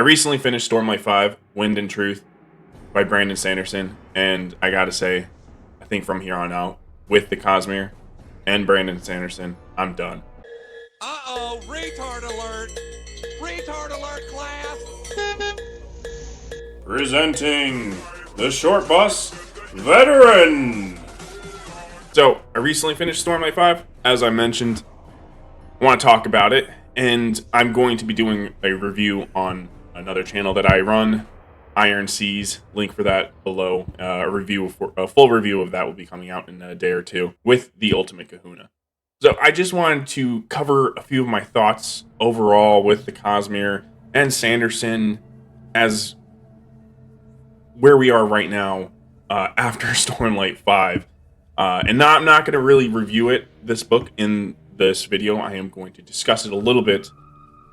recently finished Stormlight 5, Wind and Truth by Brandon Sanderson, and I gotta say, I think from here on out, with the Cosmere and Brandon Sanderson, I'm done. Uh-oh, retard alert! Retard alert, class! Presenting the Short Bus Veteran! So, I recently finished Stormlight 5, as I mentioned. I want to talk about it, and I'm going to be doing a review on another channel that I run, Iron Seas. Link for that below. A full review of that will be coming out in a day or two with the Ultimate Kahuna. So I just wanted to cover a few of my thoughts overall with the Cosmere and Sanderson as where we are right now after Stormlight 5. I'm not going to really review this book in this video. I am going to discuss it a little bit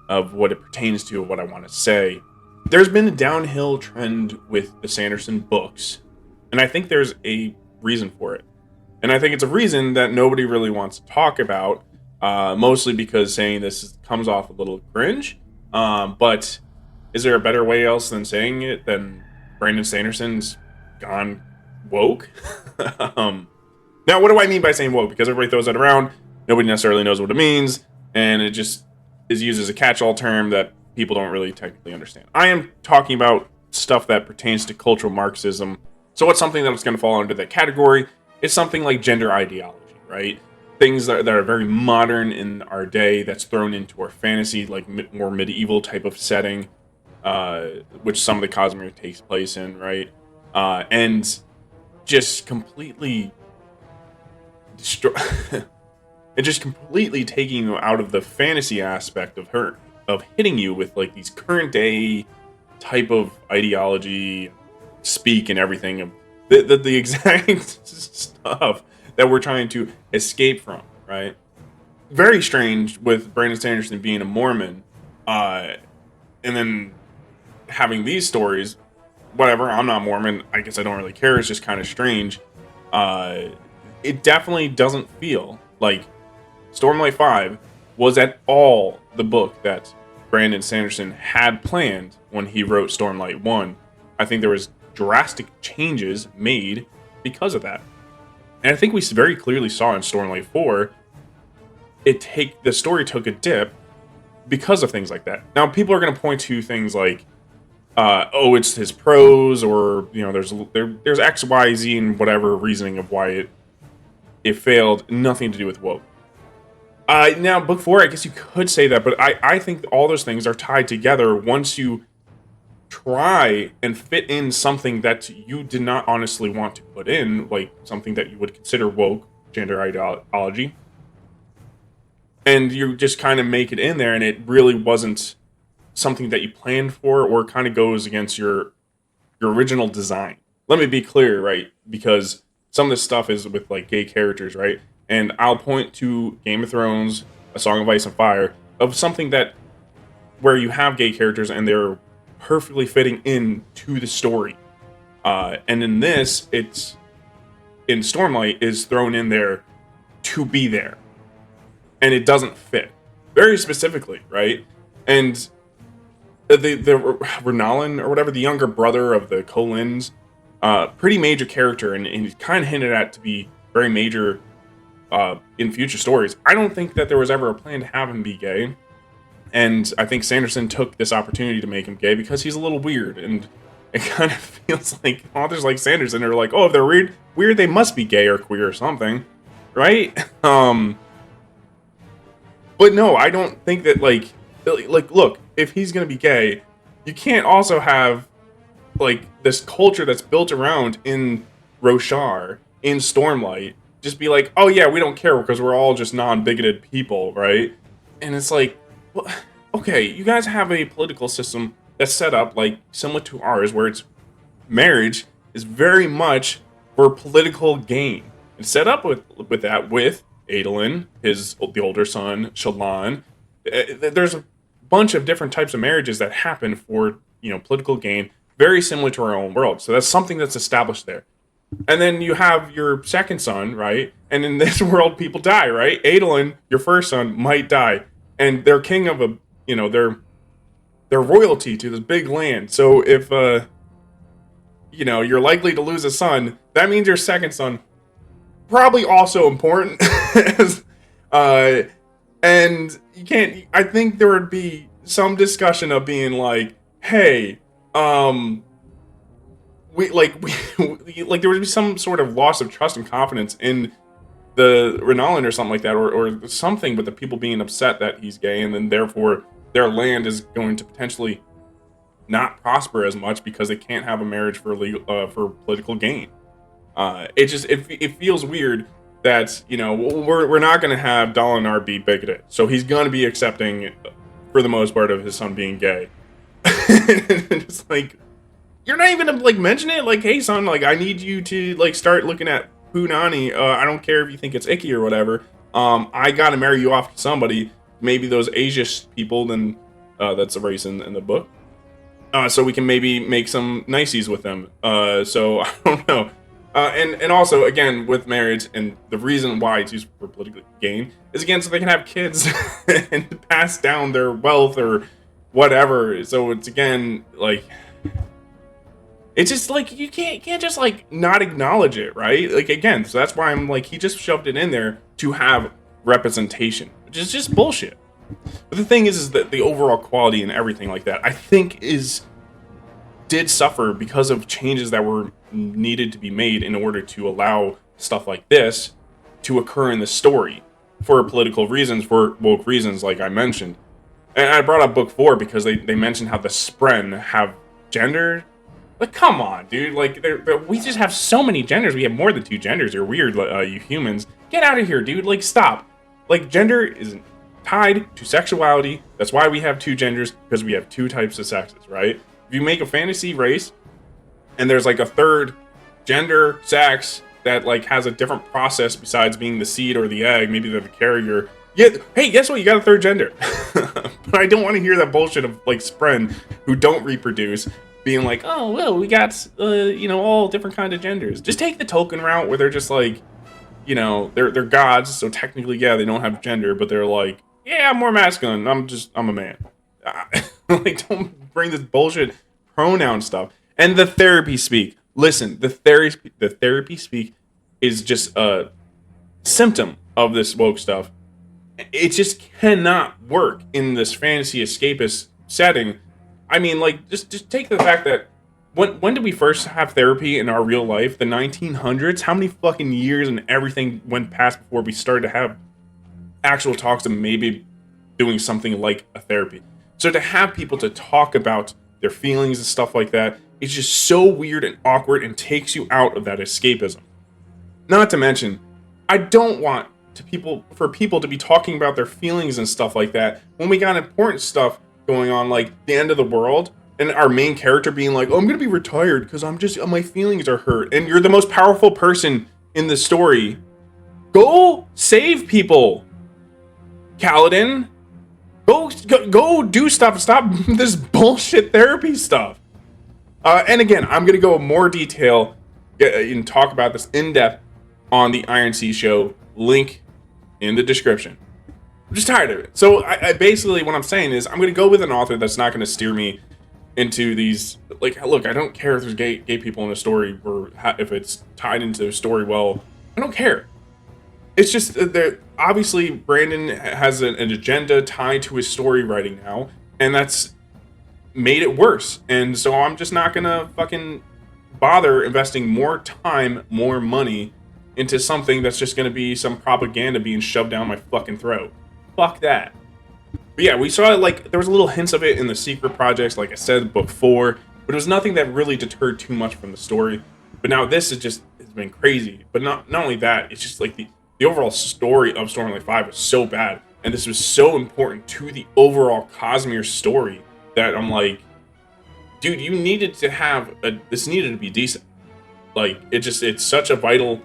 of what it pertains to, what I want to say. There's been a downhill trend with the Sanderson books, and I think there's a reason for it. And I think it's a reason that nobody really wants to talk about, mostly because saying this comes off a little cringe. But is there a better way else than saying it than Brandon Sanderson's gone woke? Now, what do I mean by saying woke? Because everybody throws that around. Nobody necessarily knows what it means, and it just is used as a catch-all term that people don't really technically understand. I am talking about stuff that pertains to cultural Marxism. So what's something that's going to fall under that category? It's something like gender ideology, right? Things that are very modern in our day that's thrown into our fantasy, like more medieval type of setting, which some of the Cosmere takes place in, right? And just completely destroy... and just completely taking you out of the fantasy aspect of her, of hitting you with like these current day type of ideology, speak and everything, of the exact stuff that we're trying to escape from, right? Very strange with Brandon Sanderson being a Mormon, and then having these stories. Whatever, I'm not Mormon. I guess I don't really care. It's just kind of strange. It definitely doesn't feel like Stormlight 5 was at all the book that Brandon Sanderson had planned when he wrote Stormlight 1. I think there was drastic changes made because of that. And I think we very clearly saw in Stormlight 4, the story took a dip because of things like that. Now, people are going to point to things like, oh, it's his prose, or, you know, there's X, Y, Z, and whatever reasoning of why it failed. Nothing to do with woke. Now, book 4, I guess you could say that, but I think all those things are tied together once you try and fit in something that you did not honestly want to put in, like something that you would consider woke, gender ideology, and you just kind of make it in there, and it really wasn't something that you planned for, or kind of goes against your original design. Let me be clear, right? Because some of this stuff is with like gay characters, right? And I'll point to Game of Thrones, A Song of Ice and Fire, of something that where you have gay characters and they're perfectly fitting into the story. And in this, it's in Stormlight is thrown in there to be there, and it doesn't fit very specifically, right? And the Renalan or whatever, the younger brother of the Colins, pretty major character, and he's kind of hinted at to be very major in future stories. I don't think that there was ever a plan to have him be gay, and I think Sanderson took this opportunity to make him gay because he's a little weird, and it kind of feels like authors like Sanderson are like, oh, if they're weird, they must be gay or queer or something, right? But no, I don't think that like, look, if he's gonna be gay, you can't also have like this culture that's built around in Roshar, in Stormlight, just be like, oh yeah, we don't care because we're all just non-bigoted people, right? And it's like, well, okay, you guys have a political system that's set up like similar to ours, where it's marriage is very much for political gain. It's set up with that with Adolin, the older son, Shallan. There's a bunch of different types of marriages that happen for, you know, political gain, very similar to our own world. So that's something that's established there. And then you have your second son, right? And in this world, people die, right? Adolin, your first son, might die. And they're king of a, you know, they're they're royalty to this big land. So if you know, you're likely to lose a son, that means your second son probably also important. And you can't. I think there would be some discussion of being like, hey, we like there would be some sort of loss of trust and confidence in the Renalan or something like that, or something with the people being upset that he's gay, and then therefore their land is going to potentially not prosper as much because they can't have a marriage for legal for political gain. It feels weird that, you know, we're not going to have Dalinar be bigoted, so he's going to be accepting for the most part of his son being gay. It's like, you're not even gonna like mention it, like, hey son, like I need you to like start looking at Punani. I don't care if you think it's icky or whatever. I gotta marry you off to somebody, maybe those Asian people, then that's a race in the book. So we can maybe make some niceties with them. So I don't know. And also, again, with marriage, and the reason why it's used for political gain is, again, so they can have kids and pass down their wealth or whatever. So it's, again, like, it's just like you can't just like not acknowledge it, right? Like, again, so that's why I'm like, he just shoved it in there to have representation, which is just bullshit. But the thing is that the overall quality and everything like that, I think, did suffer because of changes that were needed to be made in order to allow stuff like this to occur in the story for political reasons, for woke reasons, like I mentioned. And I brought up book 4 because they mentioned how the Spren have gender. Like, come on, dude. Like, we just have so many genders. We have more than 2 genders. You're weird, you humans. Get out of here, dude. Like, stop. Like, gender is tied to sexuality. That's why we have 2 genders, because we have 2 types of sexes, right? If you make a fantasy race and there's like a third gender, sex that like has a different process besides being the seed or the egg, maybe they're the carrier. Yeah, hey, guess what? You got a third gender. But I don't want to hear that bullshit of like Spren who don't reproduce being like, oh, well, we got, you know, all different kind of genders. Just take the token route where they're just like, you know, they're gods. So technically, yeah, they don't have gender, but they're like, yeah, I'm more masculine. I'm a man. Like, don't bring this bullshit pronoun stuff. And the therapy speak. Listen, the therapy speak is just a symptom of this woke stuff. It just cannot work in this fantasy escapist setting. I mean, like, just take the fact that when did we first have therapy in our real life? The 1900s? How many fucking years and everything went past before we started to have actual talks and maybe doing something like a therapy? So to have people to talk about their feelings and stuff like that, it's just so weird and awkward and takes you out of that escapism. Not to mention, I don't want for people to be talking about their feelings and stuff like that when we got important stuff going on, like the end of the world, and our main character being like, oh, I'm gonna be retired because my feelings are hurt, and you're the most powerful person in the story. Go save people, Kaladin. Go do stuff. Stop this bullshit therapy stuff. And again, I'm gonna go in more detail and talk about this in depth on the Iron Sea show. Link in the description. I'm just tired of it. So I basically, what I'm saying is, I'm gonna go with an author that's not gonna steer me into these, like, look, I don't care if there's gay people in a story or if it's tied into the story well. I don't care. It's just that obviously Brandon has an agenda tied to his story writing now, and that's made it worse. And so I'm just not gonna fucking bother investing more time, more money into something that's just gonna be some propaganda being shoved down my fucking throat. Fuck that. But yeah, we saw, like, there was little hints of it in the secret projects, like I said, book 4, but it was nothing that really deterred too much from the story. But now this is just, it's been crazy. But not only that, it's just like the overall story of Stormlight 5 was so bad, and this was so important to the overall Cosmere story that I'm like, dude, you needed to have this needed to be decent. Like, it's such a vital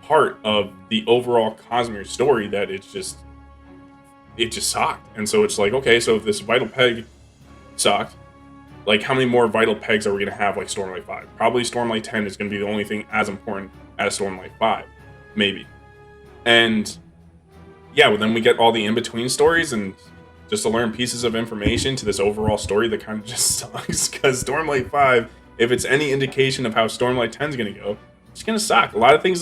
part of the overall Cosmere story that it just sucked. And so it's like, okay, so if this vital peg sucked, like, how many more vital pegs are we gonna have like Stormlight 5? Probably Stormlight 10 is gonna be the only thing as important as Stormlight 5, maybe. And yeah, well, then we get all the in-between stories, and just to learn pieces of information to this overall story that kind of just sucks. Because Stormlight 5, if it's any indication of how Stormlight 10 is going to go, it's going to suck. A lot of the things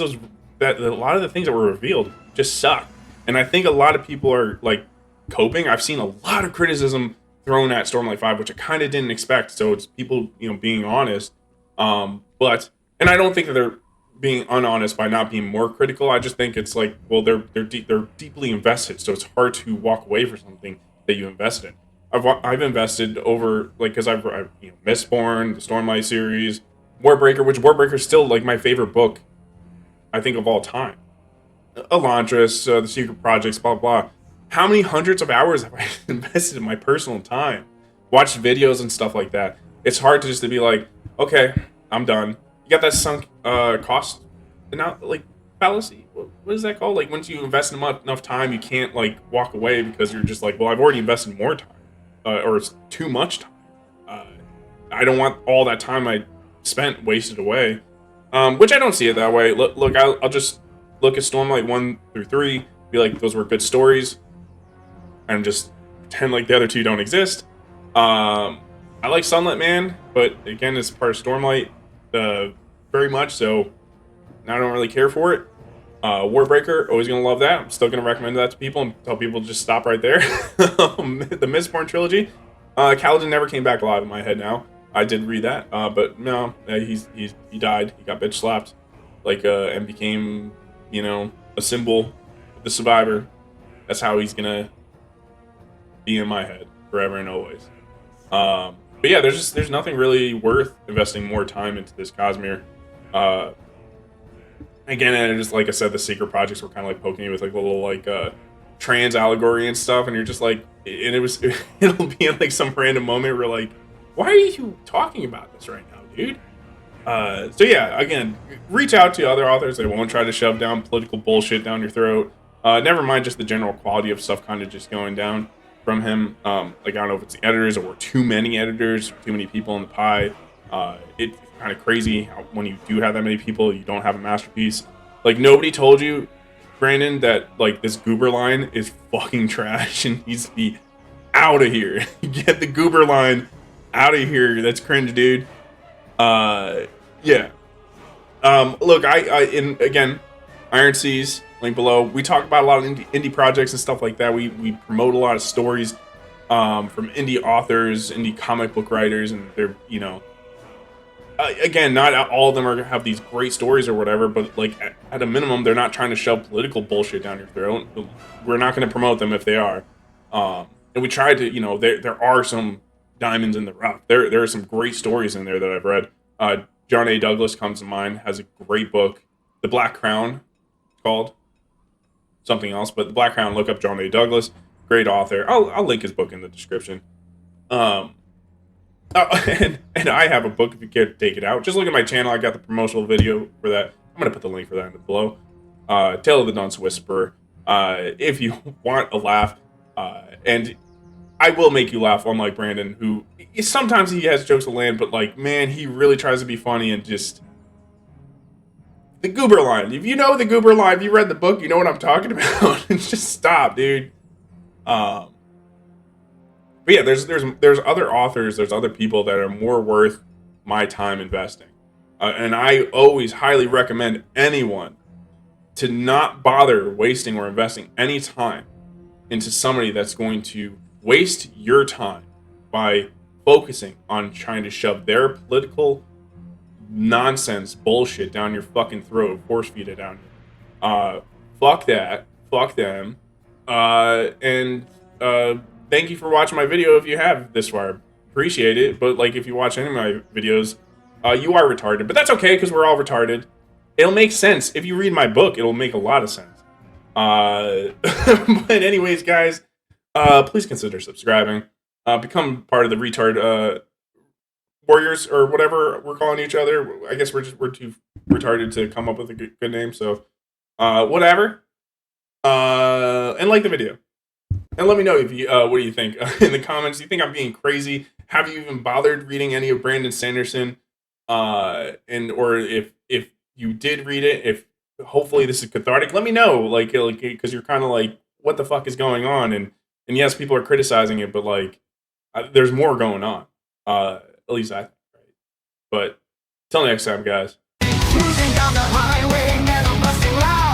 that were revealed just suck. And I think a lot of people are like coping. I've seen a lot of criticism thrown at Stormlight 5, which I kind of didn't expect. So it's people, being honest. But I don't think that they're being unhonest by not being more critical. I just think it's like, well, they're deeply invested, so it's hard to walk away from something that you invested in. I've invested over, like, because I've Mistborn, the Stormlight series, Warbreaker, which Warbreaker is still like my favorite book, I think, of all time. Elantris, the Secret Projects, blah blah. How many hundreds of hours have I invested in my personal time? Watched videos and stuff like that. It's hard to just to be like, okay, I'm done. You got that sunk cost, not like fallacy. What is that called? Like once you invest enough time, you can't like walk away because you're just like, well, I've already invested more time, or it's too much time. I don't want all that time I spent wasted away. Which I don't see it that way. Look, I'll just look at Stormlight 1 through 3, be like, those were good stories, and just pretend like the other two don't exist. I like Sunlit Man, but again, it's part of Stormlight, very much so. I don't really care for it. Warbreaker, always gonna love that. I'm still gonna recommend that to people and tell people to just stop right there. The Mistborn trilogy, Kaladin never came back alive in my head now. I did read that, but no, he died. He got bitch slapped, like, and became, a symbol of the survivor. That's how he's gonna be in my head forever and always. But yeah, there's nothing really worth investing more time into this Cosmere. Again, and just like I said, the Secret Projects were kind of like poking you with like a little like trans allegory and stuff, and you're just like, and it'll be in like some random moment where like, why are you talking about this right now, dude? So yeah, again, reach out to other authors. They won't try to shove down political bullshit down your throat. Never mind just the general quality of stuff kind of just going down from him. Like, I don't know if it's the editors or too many editors, too many people in the pie. It's kind of crazy how when you do have that many people, you don't have a masterpiece. Like, nobody told you, Brandon, that like this Goober line is fucking trash and needs to be out of here. Get the Goober line out of here. That's cringe, dude. Yeah. Look, again, Iron Seas, link below. We talk about a lot of indie projects and stuff like that. We promote a lot of stories from indie authors, indie comic book writers, and they're, again, not all of them are gonna have these great stories or whatever, but like at a minimum, they're not trying to shove political bullshit down your throat. We're not going to promote them if they are. And we try to, there are some diamonds in the rough. There are some great stories in there that I've read. John A. Douglas comes to mind, has a great book, The Black Crown, called something else, but The Black Crown. Look up John A. Douglas, great author. I'll link his book in the description. And I have a book if you care to take it out. Just look at my channel. I got the promotional video for that. I'm gonna put the link for that in the below. Tale of the Dunce Whisperer. If you want a laugh, and I will make you laugh, unlike Brandon, who sometimes he has jokes to land, but like, man, he really tries to be funny and just the Goober line. If you know the Goober line, if you read the book, you know what I'm talking about. Just stop, dude. But yeah, there's other authors, there's other people that are more worth my time investing, and I always highly recommend anyone to not bother wasting or investing any time into somebody that's going to waste your time by focusing on trying to shove their political nonsense bullshit down your fucking throat, force feed it down you. Fuck that, fuck them, and thank you for watching my video if you have this far. Appreciate it, but like, if you watch any of my videos, you are retarded, but that's okay because we're all retarded. It'll make sense. If you read my book, it'll make a lot of sense. But anyways, guys, please consider subscribing. Become part of the retard warriors, or whatever we're calling each other. I guess we're too retarded to come up with a good name, so whatever. And like the video. And let me know if you what do you think in the comments. Do you think I'm being crazy? Have you even bothered reading any of Brandon Sanderson? And or if you did read it, if hopefully this is cathartic, let me know. Like because you're kind of like, what the fuck is going on? And And yes, people are criticizing it, but like, there's more going on. At least I think, right? But till next time, guys. Cruising down the highway, never busting loud.